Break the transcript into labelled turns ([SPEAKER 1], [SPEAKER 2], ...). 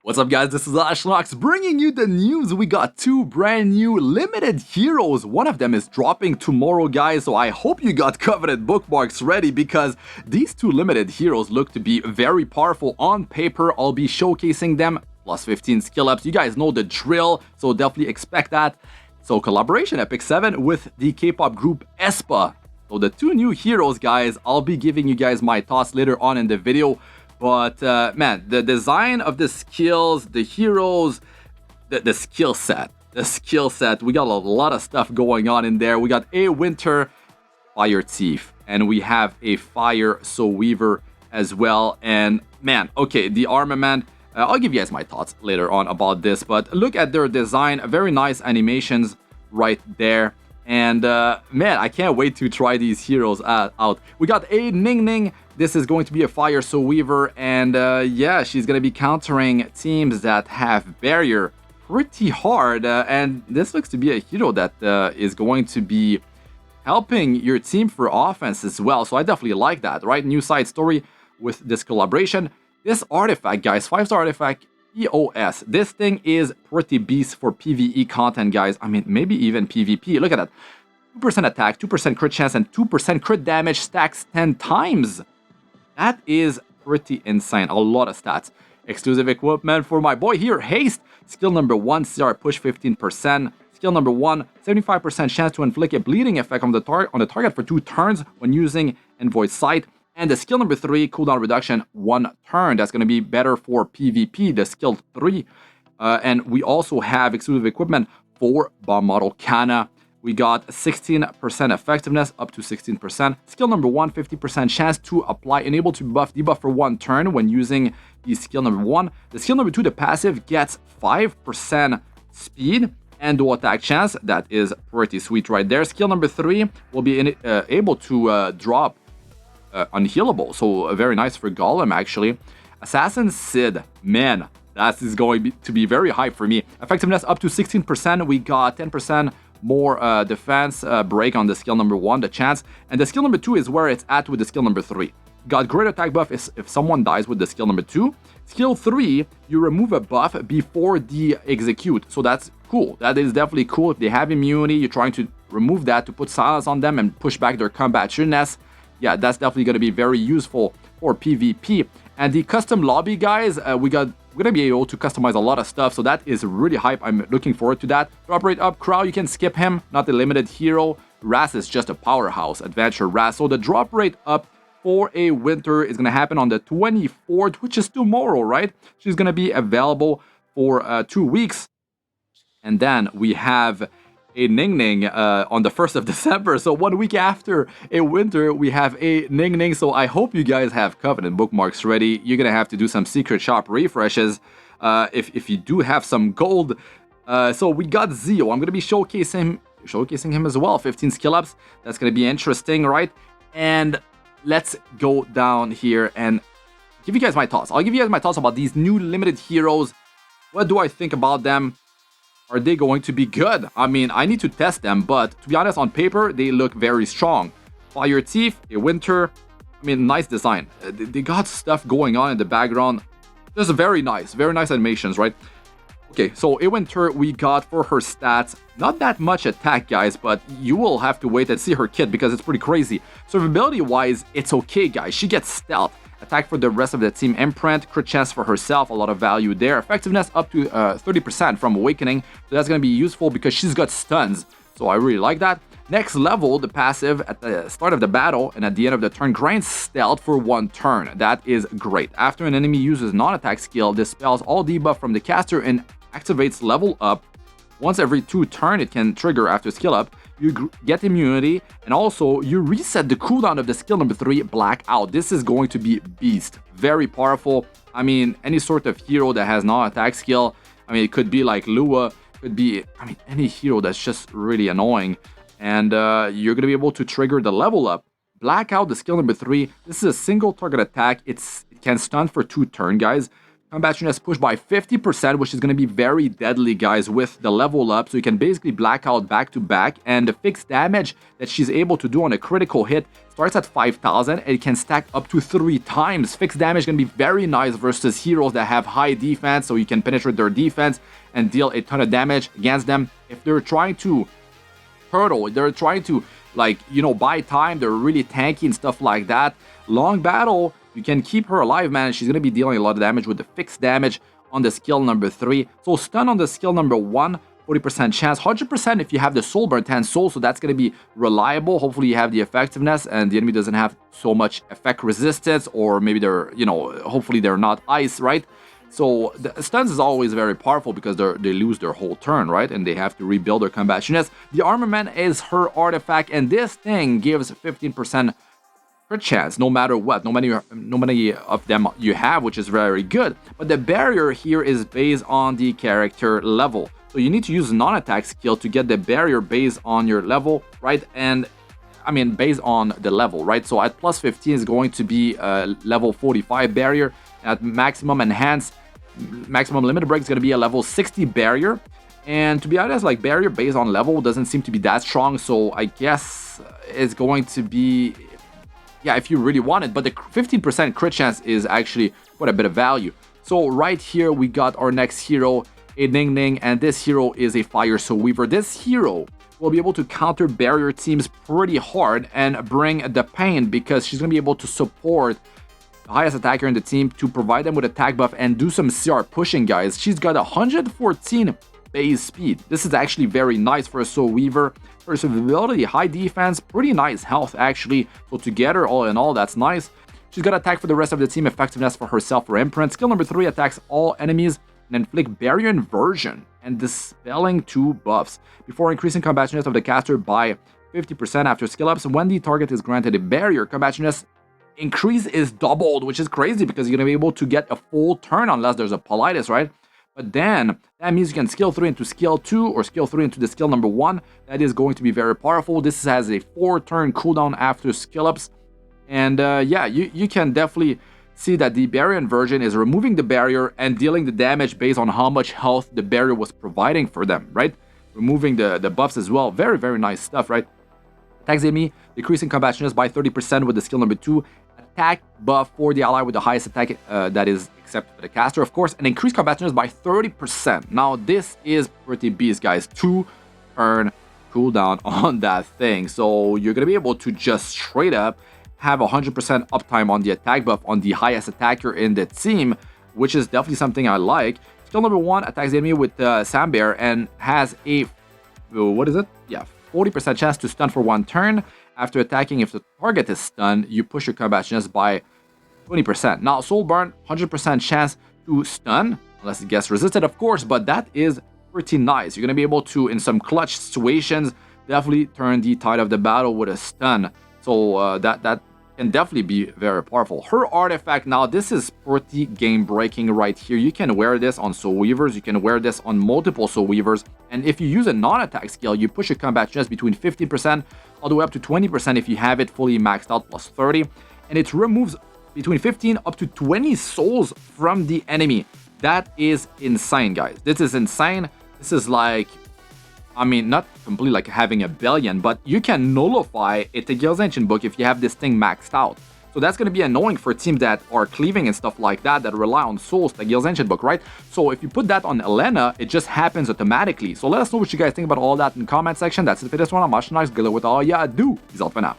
[SPEAKER 1] What's up, guys? This is Astranox bringing you the news. We got two brand new limited heroes. One of them is dropping tomorrow, guys, so I hope you got coveted bookmarks ready because these two limited heroes look to be very powerful on paper. I'll be showcasing them, plus 15 skill ups. You guys know the drill, so definitely expect that. So collaboration Epic 7 with the K-pop group aespa. So the two new heroes, guys, I'll be giving you guys my thoughts later on in the video. But man, the design of the skills, the heroes, the skill set, we got a lot of stuff going on in there. We got a Winter Fire Thief, and we have a Fire Soul Weaver as well. And man, okay, the armament, I'll give you guys my thoughts later on about this, but look at their design, very nice animations right there. And man, I can't wait to try these heroes out. We got ae-NINGNING. This is going to be a Fire Soul Weaver, and yeah, she's going to be countering teams that have barrier pretty hard. And this looks to be a hero that is going to be helping your team for offense as well. So I definitely like that, right? New side story with this collaboration. This artifact, guys, 5-star artifact, EOS. This thing is pretty beast for PvE content, guys. I mean, maybe even PvP. Look at that. 2% attack, 2% crit chance, and 2% crit damage stacks 10 times. That is pretty insane. A lot of stats. Exclusive equipment for my boy here. Haste. Skill number 1, CR push 15%. Skill number 1, 75% chance to inflict a bleeding effect on the target for 2 turns when using Envoy Sight. And the skill number 3, cooldown reduction 1 turn. That's going to be better for PvP, the skill 3. And we also have exclusive equipment for Bomb Model Kana. We got 16% effectiveness, up to 16%. Skill number 1, 50% chance to apply enable to buff debuff for 1 turn when using the skill number 1. The skill number 2, the passive, gets 5% speed and dual attack chance. That is pretty sweet right there. Skill number 3 will be able to drop unhealable, so very nice for Golem actually. Assassin Sid, man, that is going to be very hype for me. Effectiveness up to 16%. We got 10% more defense break on the skill number 1, the chance, and the skill number 2 is where it's at with the skill number 3. Got great attack buff if someone dies with the skill number 2. Skill 3, you remove a buff before the execute, so that's cool. That is definitely cool. If they have immunity, you're trying to remove that to put silence on them and push back their combat sureness. Yeah, that's definitely going to be very useful for PvP. And the custom lobby, guys, we're going to be able to customize a lot of stuff, so that is really hype. I'm looking forward to that. Drop rate up, Crow, you can skip him, not a limited hero. Ras is just a powerhouse, Adventure Ras. So the drop rate up for a Winter is going to happen on the 24th, which is tomorrow, right? She's going to be available for 2 weeks. And then we have ae-NINGNING on the 1st of December. So 1 week after a Winter, we have ae-NINGNING. So I hope you guys have Covenant bookmarks ready. You're gonna have to do some secret shop refreshes if you do have some gold. So we got Zio. I'm gonna be showcasing him as well. 15 skill ups. That's gonna be interesting, right? And let's go down here and give you guys my thoughts. I'll give you guys my thoughts about these new limited heroes. What do I think about them? Are they going to be good? I mean, I need to test them, but to be honest, on paper, they look very strong. Fire Thief, a Winter, I mean, nice design. They got stuff going on in the background. Just very nice animations, right? Okay, so a Winter we got for her stats. Not that much attack, guys, but you will have to wait and see her kit because it's pretty crazy. Survivability-wise, it's okay, guys. She gets stealth. Attack for the rest of the team, imprint, crit chance for herself, a lot of value there. Effectiveness up to 30% from Awakening, so that's going to be useful because she's got stuns, so I really like that. Next level, the passive at the start of the battle and at the end of the turn grants stealth for 1 turn. That is great. After an enemy uses non-attack skill, dispels all debuff from the caster and activates level up. Once every 2 turns, it can trigger after skill up. You get immunity, and also you reset the cooldown of the skill number 3, Blackout. This is going to be beast. Very powerful. I mean, any sort of hero that has non-attack skill. I mean, it could be like Lua. Could be, I mean, any hero that's just really annoying. And you're going to be able to trigger the level up. Blackout, the skill number 3. This is a single target attack. It can stun for 2 turns, guys. Combationist pushed by 50%, which is going to be very deadly, guys, with the level up. So you can basically black out back to back. And the fixed damage that she's able to do on a critical hit starts at 5,000. And it can stack up to 3 times. Fixed damage is going to be very nice versus heroes that have high defense. So you can penetrate their defense and deal a ton of damage against them. If they're trying to hurdle, they're trying to, like, you know, buy time, they're really tanky and stuff like that. Long battle, you can keep her alive, man. She's going to be dealing a lot of damage with the fixed damage on the skill number 3. So stun on the skill number 1, 40% chance, 100% if you have the soul burn 10 souls, so that's going to be reliable. Hopefully you have the effectiveness and the enemy doesn't have so much effect resistance, or maybe they're, you know, hopefully they're not ice, right? So the stuns is always very powerful because they lose their whole turn, right? And they have to rebuild their combationist. The armament is her artifact, and this thing gives 15% crit chance no matter what, no many of them you have, which is very good. But the barrier here is based on the character level, so you need to use non-attack skill to get the barrier based on your level, right? And I mean based on the level, right? So at plus 15 is going to be level 45 barrier. At maximum enhanced, maximum limited break is going to be a level 60 barrier. And to be honest, like, barrier based on level doesn't seem to be that strong, so I guess it's going to be, yeah, if you really want it, but the 15% crit chance is actually quite a bit of value. So right here we got our next hero, ae-NINGNING, and this hero is a Fire Soul Weaver. This hero will be able to counter barrier teams pretty hard and bring the pain, because she's going to be able to support the highest attacker in the team to provide them with attack buff and do some CR pushing, guys. She's got 114 base speed. This is actually very nice for a Soul Weaver. Her survivability, high defense, pretty nice health actually. So together, all in all, that's nice. She's got attack for the rest of the team, effectiveness for herself or imprint. Skill number 3 attacks all enemies and inflict barrier inversion and dispelling 2 buffs before increasing combativeness of the caster by 50% after skill ups. When the target is granted a barrier, combativeness increase is doubled, which is crazy because you're gonna be able to get a full turn unless there's a PYLOT, right? But then that means you can skill 3 into skill 2 or skill 3 into the skill number 1. That is going to be very powerful. This has a 4-turn cooldown after skill ups. And yeah, you can definitely see that the barrier inversion is removing the barrier and dealing the damage based on how much health the barrier was providing for them, right? Removing the buffs as well. Very, very nice stuff, right? Attacks the enemy, decreasing combativeness by 30% with the skill number 2. Attack buff for the ally with the highest attack that is accepted for the caster, of course, and increase combativeness by 30%. Now this is pretty beast, guys. 2-turn cooldown on that thing, so you're gonna be able to just straight up have 100% uptime on the attack buff on the highest attacker in the team, which is definitely something I like. Skill number 1 attacks the enemy with Sam Bear and has a, what is it? Yeah, 40% chance to stun for 1 turn. After attacking, if the target is stunned, you push your combativeness by 20%. Now, Soul Burn, 100% chance to stun, unless it gets resisted, of course, but that is pretty nice. You're going to be able to, in some clutch situations, definitely turn the tide of the battle with a stun. So that can definitely be very powerful. Her artifact, now this is pretty game breaking right here. You can wear this on Soul Weavers, you can wear this on multiple Soul Weavers, and if you use a non-attack skill, you push your combat chance between 15% all the way up to 20% if you have it fully maxed out plus 30, and it removes between 15 up to 20 souls from the enemy. That is insane, guys. This is insane. This is like, I mean, not completely like having a billion, but you can nullify a Tegil's Ancient Book if you have this thing maxed out. So that's going to be annoying for teams that are cleaving and stuff like that, that rely on souls, Tegil's Ancient Book, right? So if you put that on Elena, it just happens automatically. So let us know what you guys think about all that in the comment section. That's it for this one. I'm Astranox. Good luck with all ya do. Peace out for now.